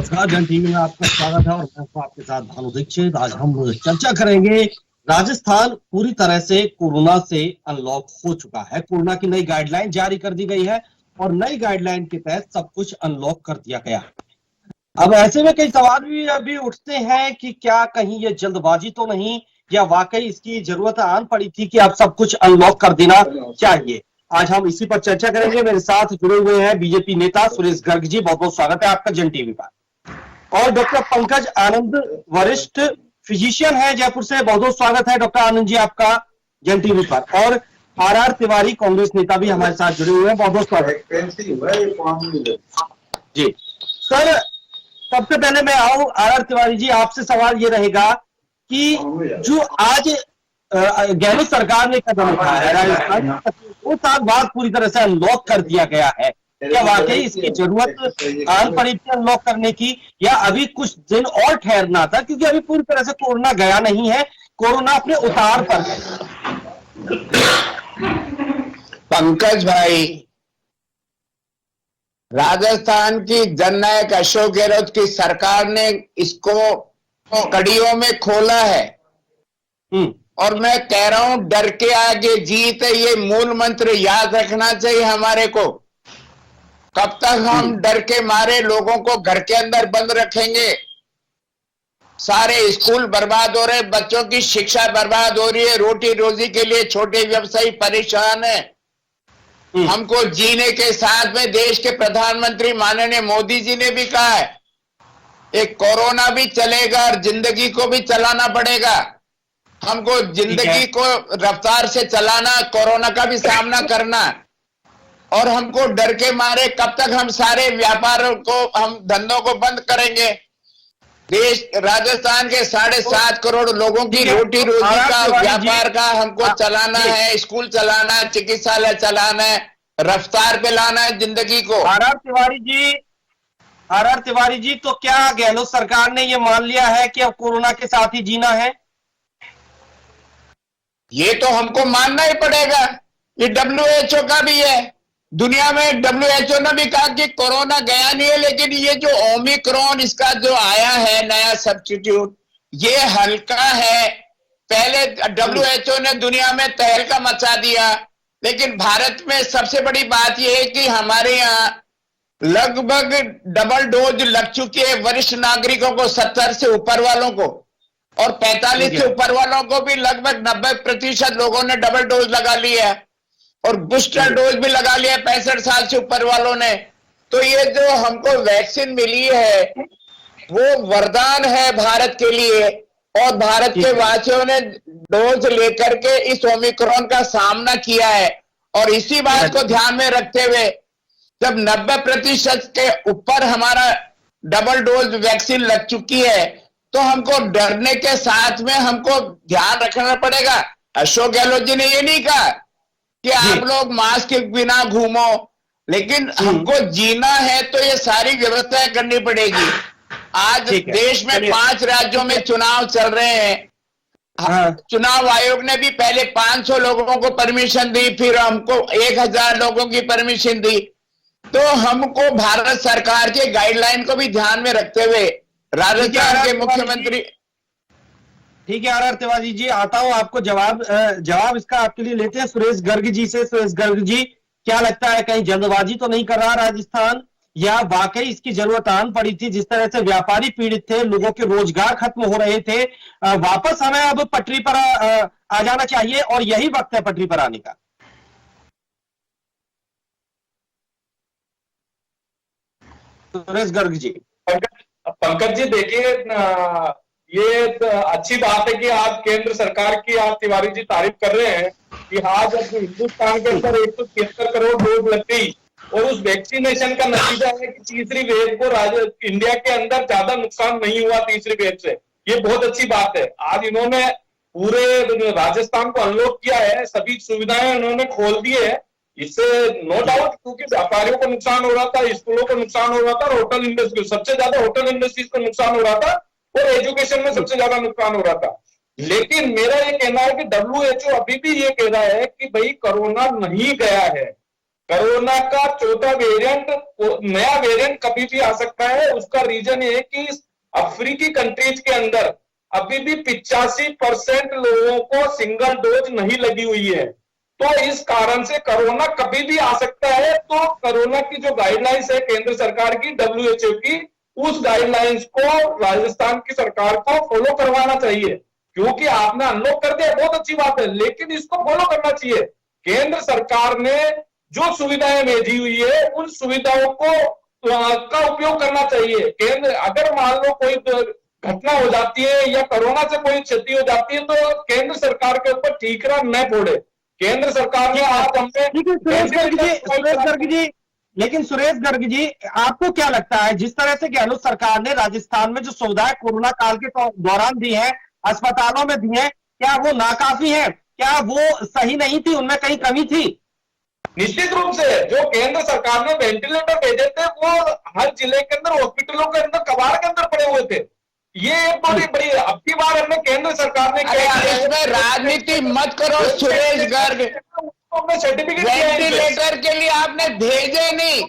नमस्कार, जन टीवी में आपका स्वागत है और मैं हूं आपके साथ भानु दीक्षित। आज हम चर्चा करेंगे। राजस्थान पूरी तरह से कोरोना से अनलॉक हो चुका है। कोरोना की नई गाइडलाइन जारी कर दी गई है और नई गाइडलाइन के तहत सब कुछ अनलॉक कर दिया गया है। अब ऐसे में कई सवाल भी अभी उठते हैं कि क्या कहीं ये जल्दबाजी तो नहीं, या वाकई इसकी जरूरत आन पड़ी थी कि अब सब कुछ अनलॉक कर देना चाहिए। आज हम इसी पर चर्चा करेंगे। मेरे साथ जुड़े हुए हैं बीजेपी नेता सुरेश गर्ग जी। बहुत बहुत स्वागत है आपका जन टीवी पर। और डॉक्टर पंकज आनंद, वरिष्ठ फिजिशियन है जयपुर से। बहुत बहुत स्वागत है डॉक्टर आनंद जी आपका जन टीवी पर। और आर तिवारी, कांग्रेस नेता भी हमारे साथ जुड़े हुए हैं। बहुत बहुत स्वागत जी। सर, सबसे पहले मैं आऊं आर तिवारी जी, आपसे सवाल ये रहेगा कि जो आज गहलोत सरकार ने कदम उठाया है राजस्थान, वो 7 बाद पूरी तरह से अनलॉक कर दिया गया है, क्या वाकई इसकी जरूरत आन पड़ी थी अनलॉक करने की, या अभी कुछ दिन और ठहरना था? क्योंकि अभी पूरी तरह से कोरोना गया नहीं है, कोरोना अपने उतार पर है। पंकज भाई, राजस्थान की जननायक अशोक गहलोत की सरकार ने इसको कड़ियों में खोला है और मैं कह रहा हूं, डर के आगे जीत है, ये मूल मंत्र याद रखना चाहिए हमारे को। कब तक हम डर के मारे लोगों को घर के अंदर बंद रखेंगे? सारे स्कूल बर्बाद हो रहे, बच्चों की शिक्षा बर्बाद हो रही है, रोटी रोजी के लिए छोटे व्यवसायी परेशान है। हमको जीने के साथ में देश के प्रधानमंत्री माननीय मोदी जी ने भी कहा है, एक कोरोना भी चलेगा और जिंदगी को भी चलाना पड़ेगा। हमको जिंदगी को रफ्तार से चलाना, कोरोना का भी सामना करना, और हमको डर के मारे कब तक हम सारे व्यापारों को, हम धंधों को बंद करेंगे? देश राजस्थान के 7.5 करोड़ लोगों की रोटी रोजी का, व्यापार का हमको चलाना है, स्कूल चलाना है, चिकित्सालय चलाना है, रफ्तार पे लाना है जिंदगी को। आर तिवारी जी, तो क्या गहलोत सरकार ने ये मान लिया है कि अब कोरोना के साथ ही जीना है? ये तो हमको मानना ही पड़ेगा। ये WHO का भी है। दुनिया में WHO ने भी कहा कि कोरोना गया नहीं है, लेकिन ये जो ओमिक्रॉन इसका जो आया है नया सब्स्टिट्यूट, ये हल्का है। पहले WHO ने दुनिया में तहलका मचा दिया, लेकिन भारत में सबसे बड़ी बात यह है कि हमारे यहाँ लगभग डबल डोज लग चुकी है वरिष्ठ नागरिकों को, 70 से ऊपर वालों को, और 45 से ऊपर वालों को भी लगभग 90% लोगों ने डबल डोज लगा लिया है, और बूस्टर डोज भी लगा लिया 65 साल से ऊपर वालों ने। तो ये जो हमको वैक्सीन मिली है वो वरदान है भारत के लिए, और भारत के वासियों ने डोज लेकर के इस ओमिक्रॉन का सामना किया है। और इसी बात को ध्यान में रखते हुए, जब 90% के ऊपर हमारा डबल डोज वैक्सीन लग चुकी है, तो हमको डरने के साथ में हमको ध्यान रखना पड़ेगा। अशोक गहलोत जी ने ये नहीं कहा कि आप लोग मास्क के बिना घूमो, लेकिन हमको जीना है तो ये सारी व्यवस्थाएं करनी पड़ेगी। आज देश में 5 राज्यों में चुनाव चल रहे हैं। चुनाव आयोग ने भी पहले 500 लोगों को परमिशन दी, फिर हमको 1000 लोगों की परमिशन दी। तो हमको भारत सरकार के गाइडलाइन को भी ध्यान में रखते हुए राजस्थान के मुख्यमंत्री। ठीक है आर तिवारी जी, आता हूं आपको जवाब इसका आपके लिए लेते हैं सुरेश गर्ग जी से। सुरेश गर्ग जी, क्या लगता है कहीं जल्दबाजी तो नहीं कर रहा राजस्थान, या वाकई इसकी जरूरत आन पड़ी थी? जिस तरह से व्यापारी पीड़ित थे, लोगों के रोजगार खत्म हो रहे थे, वापस हमें अब पटरी पर आ जाना चाहिए और यही वक्त है पटरी पर आने का। सुरेश गर्ग जी। पंकज जी, देखिए, ये अच्छी बात है कि आज केंद्र सरकार की आप तिवारी जी तारीफ कर रहे हैं कि आज अब हिंदुस्तान के अंदर 173 करोड़ डोज लग गई, और उस वैक्सीनेशन का नतीजा है कि तीसरी वेव को इंडिया के अंदर ज्यादा नुकसान नहीं हुआ तीसरी वेव से। ये बहुत अच्छी बात है। आज इन्होंने पूरे राजस्थान को अनलॉक किया है, सभी सुविधाएं उन्होंने खोल दी है। इससे नो डाउट, क्योंकि व्यापारियों को नुकसान हो रहा था, स्कूलों को नुकसान हो रहा था, और होटल इंडस्ट्री, सबसे ज्यादा होटल इंडस्ट्रीज को नुकसान हो रहा था, और एजुकेशन में सबसे ज्यादा नुकसान हो रहा था। लेकिन मेरा ये कहना है कि WHO अभी भी ये कह रहा है कि भाई कोरोना नहीं गया है। कोरोना का चौथा वेरिएंट, नया वेरिएंट कभी भी आ सकता है। उसका रीजन ये है कि अफ्रीकी कंट्रीज के अंदर अभी भी 85% लोगों को सिंगल डोज नहीं लगी हुई है, तो इस कारण से कोरोना कभी भी आ सकता है। तो कोरोना की जो गाइडलाइंस है केंद्र सरकार की, WHO की, उस गाइडलाइंस को राजस्थान की सरकार को फॉलो करवाना चाहिए। क्योंकि आपने अनलॉक कर दिया, बहुत अच्छी बात है, लेकिन इसको फॉलो करना चाहिए। केंद्र सरकार ने जो सुविधाएं भेजी हुई है उन सुविधाओं को का उपयोग करना चाहिए। केंद्र, अगर मान लो कोई घटना हो जाती है या कोरोना से कोई क्षति हो जाती है, तो केंद्र सरकार के ऊपर ठीकरा न फोड़े। केंद्र सरकार ने आज हमने, सुरेश गर्ग जी, लेकिन सुरेश गर्ग जी, आपको क्या लगता है जिस तरह से गहलोत सरकार ने राजस्थान में जो सुविधाएं कोरोना काल के दौरान दी है, अस्पतालों में दी है, क्या वो नाकाफी है? क्या वो सही नहीं थी? उनमें कहीं कमी थी? निश्चित रूप से जो केंद्र सरकार ने वेंटिलेटर भेजे थे वो हर जिले के अंदर, हॉस्पिटलों के अंदर, कबाड़ के अंदर पड़े हुए थे। ये एक बड़ी बड़ी, अब की बार हमने केंद्र सरकार ने क्या, इसमें राजनीति मत करो सुरेश गर्ग। सर्टिफिकेट वेंटिलेटर के लिए आपने भेजे नहीं,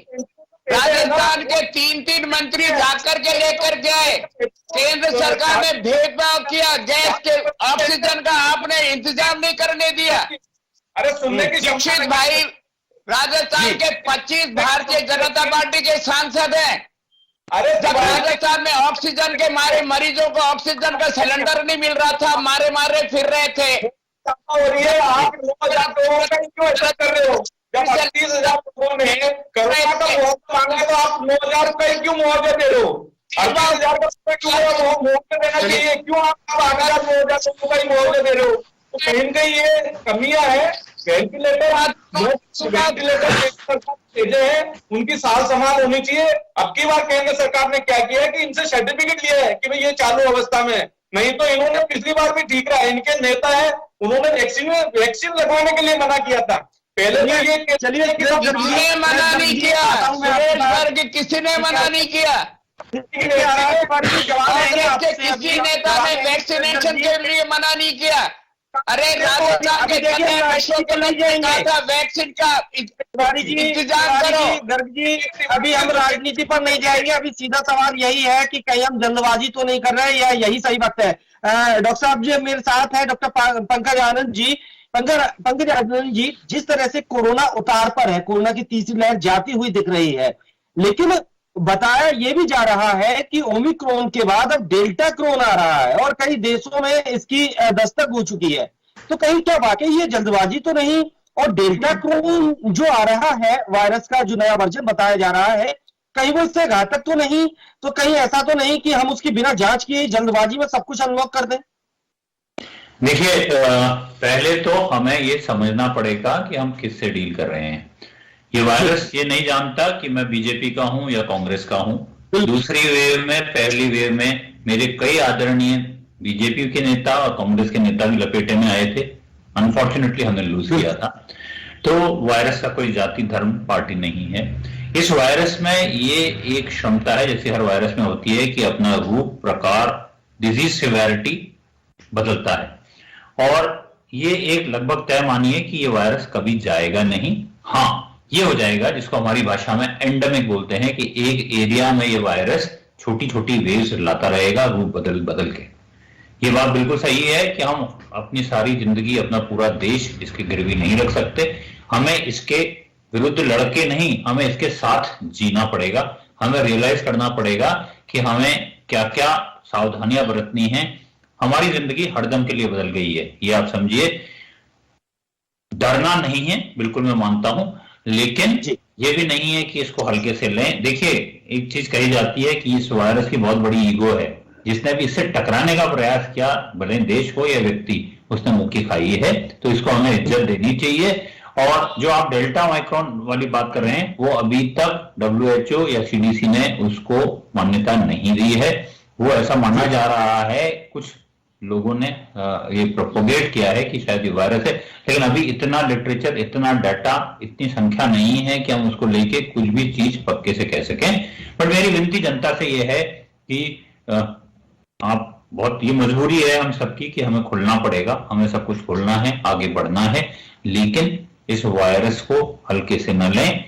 राजस्थान के 3 मंत्री जाकर के लेकर गए। केंद्र सरकार ने भेदभाव किया, गैस के ऑक्सीजन का आपने इंतजाम नहीं करने दिया। अरे सुनने की दीक्षित भाई राजस्थान के 25 भारतीय जनता पार्टी के सांसद हैं। अरे जब राजस्थान में ऑक्सीजन के मारे मरीजों को ऑक्सीजन का सिलेंडर नहीं मिल रहा था, मारे मारे फिर रहे थे। और ये आप 9,000 लोगों का क्यों ऐसा कर रहे हो? जब 38,000 लोगों ने कोरोना का मुआवजा मांगा तो आप 9,000 रुपए क्यों मुआवजा दे रहे हो? 38,000 रुपए क्यों मुआवजा देना चाहिए? क्यों आप 8,000 रुपए मुआवजा दे रहे हो? तो कहीं न कहीं ये कमियां है। वेंटिलेटर भेजे हैं, उनकी साल संभाल होनी चाहिए। अब की बार केंद्र सरकार ने क्या किया है कि इनसे सर्टिफिकेट लिया है कि भाई ये चालू अवस्था में है, नहीं तो इन्होंने पिछली बार भी ठीक रहा। इनके नेता है, उन्होंने वैक्सीन लगवाने के लिए मना किया था पहले। तो ये चलिए, किसने मना नहीं किया? सुरेश गर्ग, किसी ने मना नहीं किया। किसी नेता ने वैक्सीनेशन के लिए मना नहीं किया। अरे राजस्थान के वैक्सीन का इंतजाम करो। गर्ग जी, अभी हम राजनीति पर नहीं जाएंगे, अभी सीधा सवाल यही है कि कहीं हम जल्दबाजी तो नहीं कर रहे, या यही सही वक्त है? डॉक्टर साहब जी मेरे साथ है, डॉक्टर पंकज आनंद जी। पंकज आनंद जी, जिस तरह से कोरोना उतार पर है, कोरोना की तीसरी लहर जाती हुई दिख रही है, लेकिन बताया यह भी जा रहा है कि ओमिक्रॉन के बाद अब डेल्टा क्रोन आ रहा है और कई देशों में इसकी दस्तक हो चुकी है। तो कहीं क्या वाकई ये जल्दबाजी तो नहीं? और डेल्टा क्रोन जो आ रहा है, वायरस का जो नया वर्जन बताया जा रहा है, कहीं वो इससे घातक तो नहीं? तो कहीं ऐसा तो नहीं कि हम उसकी बिना जांच किए जल्दबाजी में सब कुछ अनलॉक कर दें? देखिए, पहले तो हमें ये समझना पड़ेगा कि हम किससे डील कर रहे हैं। ये वायरस ये नहीं जानता कि मैं बीजेपी का हूं या कांग्रेस का हूं। दूसरी वेव में, पहली वेव में मेरे कई आदरणीय बीजेपी के नेता और कांग्रेस के नेता भी लपेटे में आए थे। अनफॉर्चुनेटली हमने लूज किया था। तो वायरस का कोई जाति धर्म पार्टी नहीं है। इस वायरस में ये एक क्षमता है, जैसे हर वायरस में होती है, कि अपना रूप, प्रकार, डिजीज सिवियरिटी बदलता है। और ये एक लगभग तय मानिए कि ये वायरस कभी जाएगा नहीं। हाँ, ये हो जाएगा जिसको हमारी भाषा में एंडेमिक बोलते हैं, कि एक एरिया में ये वायरस छोटी छोटी वेव्स लाता रहेगा, रूप बदल बदल के। ये बात बिल्कुल सही है कि हम अपनी सारी जिंदगी, अपना पूरा देश इसकी गिरवी नहीं रख सकते। हमें इसके विरुद्ध लड़के नहीं, हमें इसके साथ जीना पड़ेगा। हमें रियलाइज करना पड़ेगा कि हमें क्या क्या सावधानियां बरतनी हैं। हमारी जिंदगी हरदम के लिए बदल गई है, ये आप समझिए। डरना नहीं है, बिल्कुल मैं मानता हूं, लेकिन ये भी नहीं है कि इसको हल्के से लें। देखिए, एक चीज कही जाती है कि इस वायरस की बहुत बड़ी ईगो है। जिसने भी इससे टकराने का प्रयास किया, भले देश हो या व्यक्ति, उसने मुक्की खाई है। तो इसको हमें इज्जत देनी चाहिए। और जो आप डेल्टा माइक्रोन वाली बात कर रहे हैं, वो अभी तक WHO या CDC ने उसको मान्यता नहीं दी है। वो ऐसा माना जा रहा है, कुछ लोगों ने ये प्रोपोगेट किया है कि शायद ये वायरस है, लेकिन अभी इतना लिटरेचर, इतना डाटा, इतनी संख्या नहीं है कि हम उसको लेके कुछ भी चीज पक्के से कह सकें। पर मेरी विनती जनता से ये है कि आप बहुत, ये मजबूरी है हम सबकी कि हमें खुलना पड़ेगा, हमें सब कुछ खोलना है, आगे बढ़ना है, लेकिन इस वायरस को हल्के से न लें।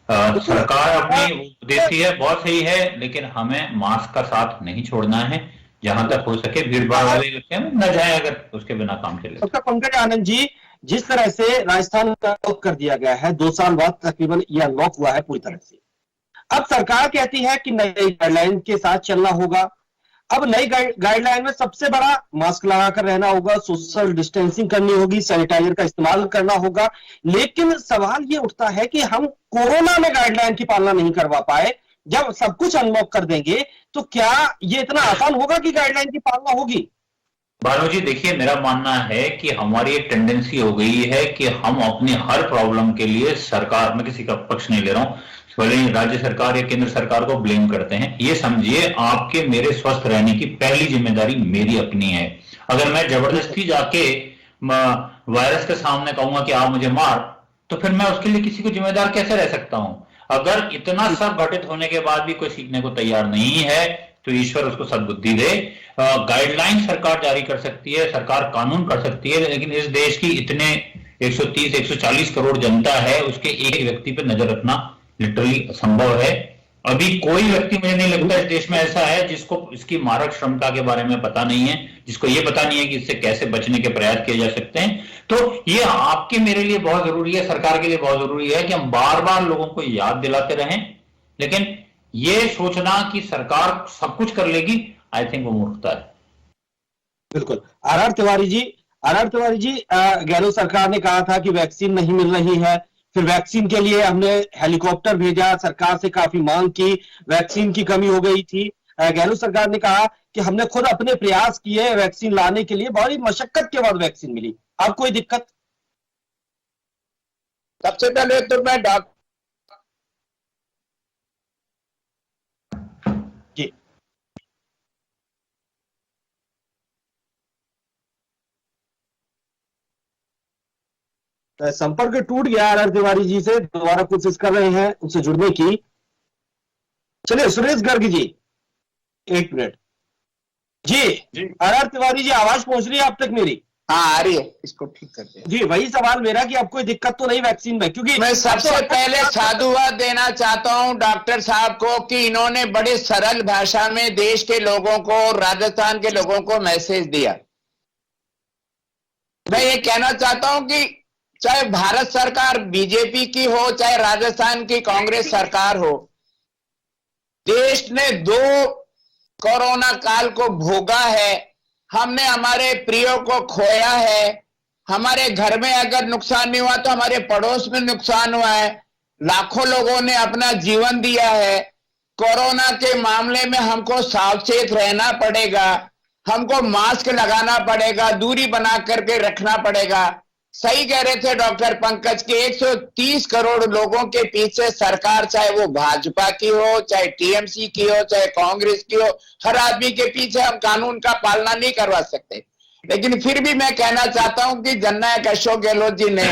सरकार अपनी देती है, बहुत सही है, लेकिन हमें मास्क का साथ नहीं छोड़ना है। जहां तक हो सके भीड़ भाड़ वाले इलाके में न जाए, अगर उसके बिना काम चले। डॉक्टर पंकज आनंद जी, जिस तरह से राजस्थान का अनलॉक कर दिया गया है, 2 साल बाद तकरीबन यह अनलॉक हुआ है पूरी तरह से। अब सरकार कहती है कि नई गाइडलाइन के साथ चलना होगा। अब नई गाइडलाइन में सबसे बड़ा मास्क लगाकर रहना होगा, सोशल डिस्टेंसिंग करनी होगी, सैनिटाइजर का इस्तेमाल करना होगा। लेकिन सवाल ये उठता है कि हम कोरोना में गाइडलाइन की पालना नहीं करवा पाए, जब सब कुछ अनलॉक कर देंगे तो क्या ये इतना आसान होगा कि गाइडलाइन की पालना होगी? भानु जी, देखिए, मेरा मानना है कि हमारी एक टेंडेंसी हो गई है कि हम अपनी हर प्रॉब्लम के लिए सरकार में, किसी का पक्ष नहीं ले रहा हूं, भले राज्य सरकार या केंद्र सरकार को ब्लेम करते हैं। ये समझिए, आपके मेरे स्वस्थ रहने की पहली जिम्मेदारी मेरी अपनी है। अगर मैं जबरदस्ती जाके वायरस के सामने कहूंगा कि आप मुझे मार, तो फिर मैं उसके लिए किसी को जिम्मेदार कैसे रह सकता हूं? अगर इतना सब घटित होने के बाद भी कोई सीखने को तैयार नहीं है, तो ईश्वर उसको सद्बुद्धि दे। गाइडलाइन सरकार जारी कर सकती है, सरकार कानून कर सकती है, लेकिन इस देश की इतने 130-140 करोड़ जनता है, उसके एक व्यक्ति पर नजर रखना लिटरली असंभव है। अभी कोई व्यक्ति, मुझे नहीं लगता इस देश में ऐसा है जिसको इसकी मारक क्षमता के बारे में पता नहीं है, जिसको ये पता नहीं है कि इससे कैसे बचने के प्रयास किए जा सकते हैं। तो ये आपके मेरे लिए बहुत जरूरी है, सरकार के लिए बहुत जरूरी है कि हम बार बार लोगों को याद दिलाते रहें। लेकिन ये सोचना कि सरकार सब कुछ कर लेगी, आई थिंक वो मूर्खता है। बिल्कुल। आर तिवारी जी, गहलोत सरकार ने कहा था कि वैक्सीन नहीं मिल रही है, फिर वैक्सीन के लिए हमने हेलीकॉप्टर भेजा, सरकार से काफी मांग की, वैक्सीन की कमी हो गई थी। गहलोत सरकार ने कहा कि हमने खुद अपने प्रयास किए वैक्सीन लाने के लिए, बड़ी मशक्कत के बाद वैक्सीन मिली। अब कोई दिक्कत? सबसे पहले तो मैं जी, संपर्क टूट गया आर तिवारी जी से, दोबारा कोशिश कर रहे हैं उनसे जुड़ने की। चलिए Suresh Garg ji, 1 minute ji. Are Tiwari ji, आवाज पहुंच रही है आप तक मेरी? हाँ, आ रही है, इसको ठीक कर दे जी। वही सवाल मेरा कि अब कोई दिक्कत तो नहीं वैक्सीन में? क्योंकि मैं सबसे पहले साधुवाद देना चाहता हूं डॉक्टर साहब को कि इन्होंने बड़े सरल भाषा में देश के लोगों को, राजस्थान के लोगों को मैसेज दिया। मैं ये कहना चाहता हूं कि चाहे भारत सरकार बीजेपी की हो, चाहे राजस्थान की कांग्रेस सरकार हो, देश ने 2 कोरोना काल को भोगा है। हमने हमारे प्रियो को खोया है। हमारे घर में अगर नुकसान नहीं हुआ तो हमारे पड़ोस में नुकसान हुआ है। लाखों लोगों ने अपना जीवन दिया है। कोरोना के मामले में हमको सावचेत रहना पड़ेगा, हमको मास्क लगाना पड़ेगा, दूरी बना करके रखना पड़ेगा। सही कह रहे थे डॉक्टर पंकज के 130 करोड़ लोगों के पीछे सरकार, चाहे वो भाजपा की हो, चाहे टीएमसी की हो, चाहे कांग्रेस की हो, हर आदमी के पीछे हम कानून का पालना नहीं करवा सकते। लेकिन फिर भी मैं कहना चाहता हूं कि जननायक अशोक गहलोत जी ने,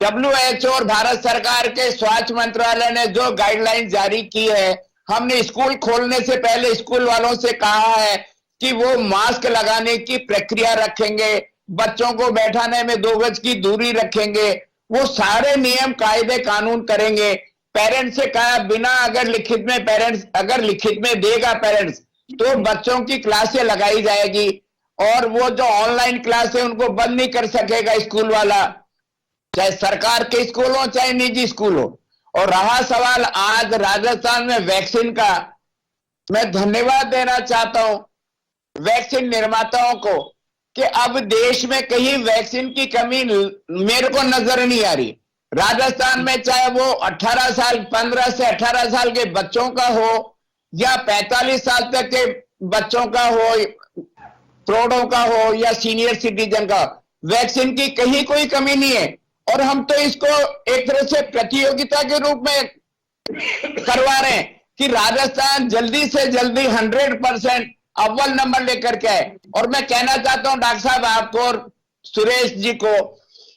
WHO और भारत सरकार के स्वास्थ्य मंत्रालय ने जो गाइडलाइन जारी की है, हमने स्कूल खोलने से पहले स्कूल वालों से कहा है कि वो मास्क लगाने की प्रक्रिया रखेंगे, बच्चों को बैठाने में 2 गज की दूरी रखेंगे, वो सारे नियम कायदे कानून करेंगे। पेरेंट्स से कहा बिना अगर लिखित में, पेरेंट्स अगर लिखित में देगा पेरेंट्स, तो बच्चों की क्लासें लगाई जाएगी और वो जो ऑनलाइन क्लास है उनको बंद नहीं कर सकेगा स्कूल वाला, चाहे सरकार के स्कूल हो चाहे निजी स्कूल हो। और रहा सवाल आज राजस्थान में वैक्सीन का, मैं धन्यवाद देना चाहता हूं वैक्सीन निर्माताओं को कि अब देश में कहीं वैक्सीन की कमी मेरे को नजर नहीं आ रही। राजस्थान में चाहे वो 18 साल 15 से 18 साल के बच्चों का हो या 45 साल तक के बच्चों का हो, प्रौढ़ों का हो या सीनियर सिटीजन का, वैक्सीन की कहीं कोई कमी नहीं है। और हम तो इसको एक तरह से प्रतियोगिता के रूप में करवा रहे हैं कि राजस्थान जल्दी से जल्दी 100% अव्वल नंबर लेकर के आए। और मैं कहना चाहता हूं डॉक्टर साहब आपको और सुरेश जी को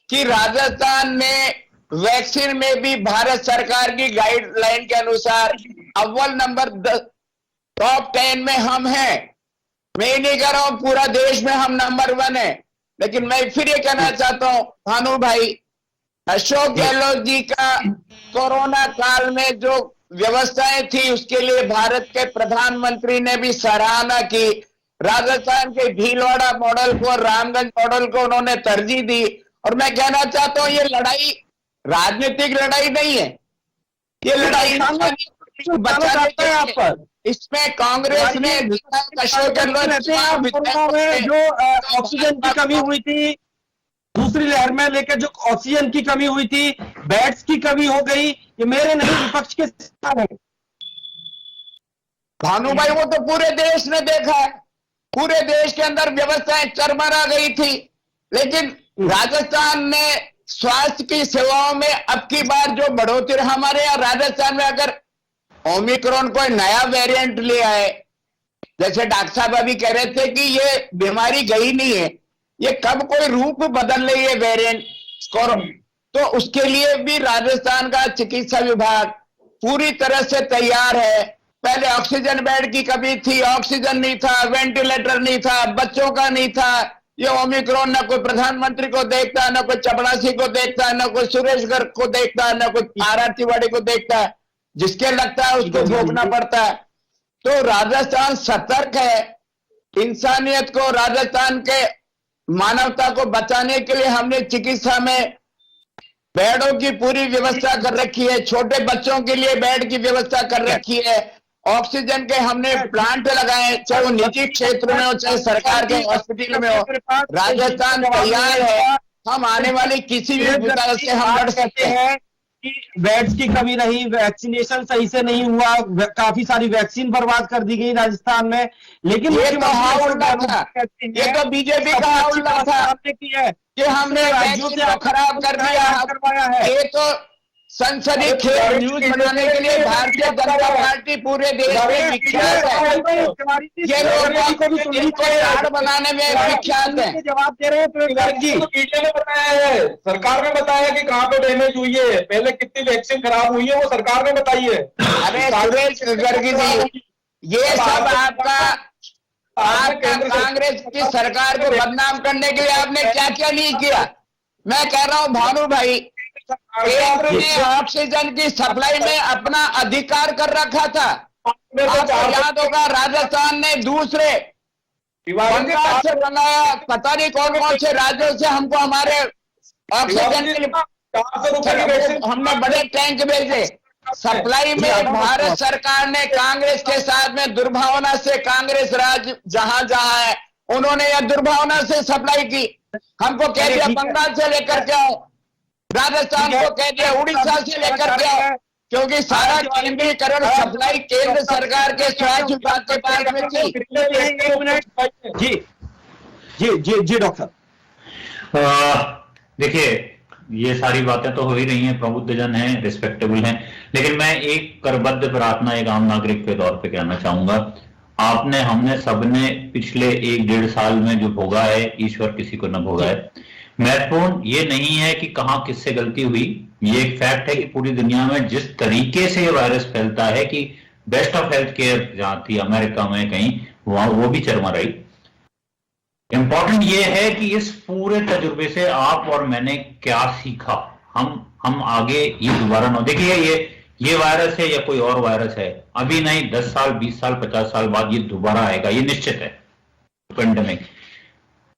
कि राजस्थान में वैक्सीन में भी भारत सरकार की गाइडलाइन के अनुसार अव्वल नंबर टॉप 10 में हम हैं। मैं नहीं कह रहा हूं पूरा देश में हम नंबर 1 है, लेकिन मैं फिर ये कहना चाहता हूं भानु भाई, अशोक गहलोत जी का कोरोना काल में जो व्यवस्थाएं थी उसके लिए भारत के प्रधानमंत्री ने भी सराहना की। राजस्थान के भीलवाड़ा मॉडल को, रामगंज मॉडल को उन्होंने तरजीह दी। और मैं कहना चाहता हूं ये लड़ाई राजनीतिक लड़ाई नहीं है, ये लड़ाई बचाने के लिए। इसमें कांग्रेस ने अशोक गहलोत जो ऑक्सीजन की कमी हुई थी, दूसरी लहर में लेकर जो ऑक्सीजन की कमी हुई थी, बेड्स की कमी हो गई, ये मेरे नहीं विपक्ष के साथ है। भानु भाई वो तो पूरे देश ने देखा है, पूरे देश के अंदर व्यवस्थाएं चरमरा गई थी। लेकिन राजस्थान ने स्वास्थ्य की सेवाओं में अब की बार जो बढ़ोतरी, हमारे यहाँ राजस्थान में अगर ओमिक्रॉन कोई नया वेरिएंट ले आए, जैसे डॉक्टर साहब अभी कह रहे थे कि ये बीमारी गई नहीं है, ये कब कोई रूप बदल रही है वेरिएंट कोरोना, तो उसके लिए भी राजस्थान का चिकित्सा विभाग पूरी तरह से तैयार है। पहले ऑक्सीजन बेड की कमी थी, ऑक्सीजन नहीं था, वेंटिलेटर नहीं था, बच्चों का नहीं था। ये ओमिक्रॉन न कोई प्रधानमंत्री को देखता, न कोई चपड़ासी को देखता, न कोई सुरेश गर्ग को देखता, न कोई आर तिवारी को देखता, जिसके लगता है उसको भोगना पड़ता है। तो राजस्थान सतर्क है। इंसानियत को, राजस्थान के मानवता को बचाने के लिए हमने चिकित्सा में बेडों की पूरी व्यवस्था कर रखी है, छोटे बच्चों के लिए बेड की व्यवस्था कर रखी है, ऑक्सीजन के हमने प्लांट लगाए, चाहे वो निजी क्षेत्र में हो चाहे सरकार के हॉस्पिटल में हो। राजस्थान तैयार है, हम आने वाली किसी भी विपदा से हम लड़ सकते हैं। बेड्स की कमी नहीं, वैक्सीनेशन सही से नहीं हुआ, काफी सारी वैक्सीन बर्बाद कर दी गई राजस्थान में। लेकिन ये तो हाउल्ला था, ये तो बीजेपी का हाउल्ला था कि हमने राज्यों से खराब कर दिया। ये तो संसदीय खेल न्यूज बनाने के लिए भारतीय जनता पार्टी पूरे देश में विख्यात है। ये लोग कार्ड बनाने में विख्यात है। जवाब दे रहे हैं मीडिया ने बताया है, सरकार ने बताया कि कहाँ पे डैमेज हुई है, पहले कितनी वैक्सीन खराब हुई है वो सरकार ने बताई है। अरे सुरेश गर्ग जी, ये सब आपका कांग्रेस की सरकार को बदनाम करने के लिए आपने क्या क्या नहीं किया। मैं कह रहा हूँ भानु भाई, केंद्र ने ऑक्सीजन की सप्लाई में अपना अधिकार कर रखा था। आपको याद होगा राजस्थान ने दूसरे बंगाल से मंगाया, पता नहीं कौन कौन से राज्यों से हमको हमारे ऑक्सीजन के लिए हमने बड़े टैंक भेजे। सप्लाई में भारत सरकार ने कांग्रेस के साथ में दुर्भावना से, कांग्रेस राज जहां जहां है उन्होंने यह दुर्भावना से सप्लाई की। हमको कह दिया बंगाल से लेकर के आओ, राजस्थान को कह दिया उड़ीसा से लेकर के आओ, क्योंकि सारा केंद्रीकरण सप्लाई केंद्र सरकार के स्वास्थ्य विभाग के पास में थी। जी जी जी जी डॉक्टर, देखिए ये सारी बातें तो हो ही रही हैं, प्रबुद्ध जन हैं, रिस्पेक्टेबल हैं, लेकिन मैं एक करबद्ध प्रार्थना एक आम नागरिक के तौर पे कहना चाहूंगा। आपने, हमने, सबने पिछले 1-1.5 साल में जो भोगा है, ईश्वर किसी को न भोगा है। महत्वपूर्ण ये नहीं है कि कहां किससे गलती हुई, ये एक फैक्ट है कि पूरी दुनिया में जिस तरीके से ये वायरस फैलता है कि बेस्ट ऑफ हेल्थ केयर जहां थी अमेरिका में कहीं, वहां वो भी चरमराई। इंपॉर्टेंट ये है कि इस पूरे तजुर्बे से आप और मैंने क्या सीखा, हम आगे ये दोबारा न, देखिए ये वायरस है या कोई और वायरस है, अभी नहीं 10 साल 20 साल 50 साल बाद ये दोबारा आएगा, ये निश्चित है। पेंडेमिक,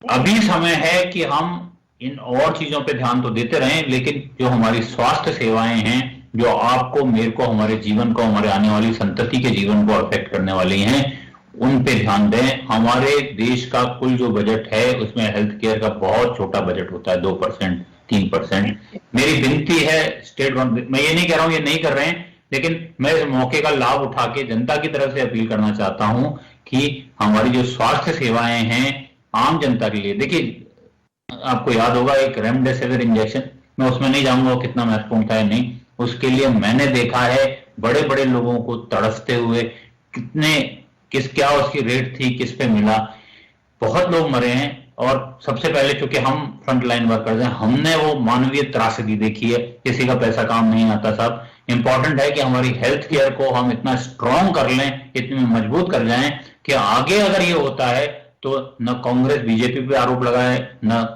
अभी समय है कि हम इन और चीजों पे ध्यान तो देते रहें, लेकिन जो हमारी स्वास्थ्य सेवाएं हैं, जो आपको, मेरे को, हमारे जीवन को, हमारे आने वाली संतति के जीवन को अफेक्ट करने वाली हैं, उन पे ध्यान दें। हमारे देश का कुल जो बजट है उसमें हेल्थ केयर का बहुत छोटा बजट होता है, 2% 3%। मेरी विनती है स्टेट, मैं ये नहीं कह रहा हूं ये नहीं कर रहे हैं, लेकिन मैं इस मौके का लाभ उठा के जनता की तरफ से अपील करना चाहता हूं कि हमारी जो स्वास्थ्य सेवाएं हैं आम जनता के लिए, देखिए आपको याद होगा एक रेमडेसिविर इंजेक्शन, मैं उसमें नहीं जाऊंगा कितना महत्वपूर्ण था या नहीं, उसके लिए मैंने देखा है बड़े बड़े लोगों को तड़पते हुए, क्या उसकी रेट थी, किस पे मिला, बहुत लोग मरे हैं। और सबसे पहले चूंकि हम फ्रंट लाइन वर्कर्स हैं, हमने वो मानवीय त्रासदी देखी है, किसी का पैसा काम नहीं आता साहब। इंपॉर्टेंट है कि हमारी हेल्थ केयर को हम इतना स्ट्रॉन्ग कर लें, इतने मजबूत कर जाएं कि आगे अगर ये होता है तो न कांग्रेस बीजेपी पे आरोप लगाए, न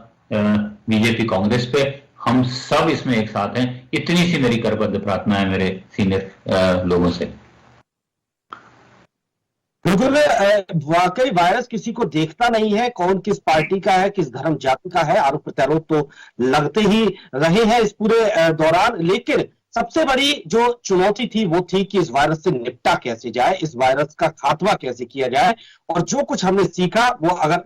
बीजेपी कांग्रेस पे, हम सब इसमें एक साथ हैं। इतनी सी मेरी करबद्ध प्रार्थना है मेरे सीनियर लोगों से। बिल्कुल, वाकई वायरस किसी को देखता नहीं है, कौन किस पार्टी का है, किस धर्म जाति का है। आरोप प्रत्यारोप तो लगते ही रहे हैं इस पूरे दौरान, लेकिन सबसे बड़ी जो चुनौती थी वो थी कि इस वायरस से निपटा कैसे जाए, इस वायरस का खात्मा कैसे किया जाए। और जो कुछ हमने सीखा वो अगर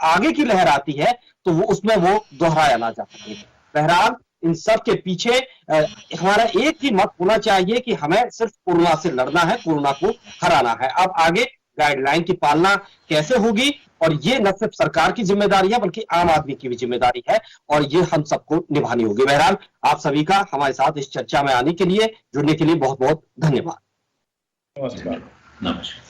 आगे की लहर आती है तो वो उसमें वो दोहराया ना जा सके। बहरहाल इन सब के पीछे हमारा एक ही मत होना चाहिए कि हमें सिर्फ कोरोना से लड़ना है, कोरोना को हराना है। अब आगे गाइडलाइन की पालना कैसे होगी, और ये न सिर्फ सरकार की जिम्मेदारी है बल्कि आम आदमी की भी जिम्मेदारी है, और ये हम सबको निभानी होगी। बहरहाल आप सभी का हमारे साथ इस चर्चा में आने के लिए, जुड़ने के लिए बहुत बहुत धन्यवाद। नमस्कार। नमस्कार।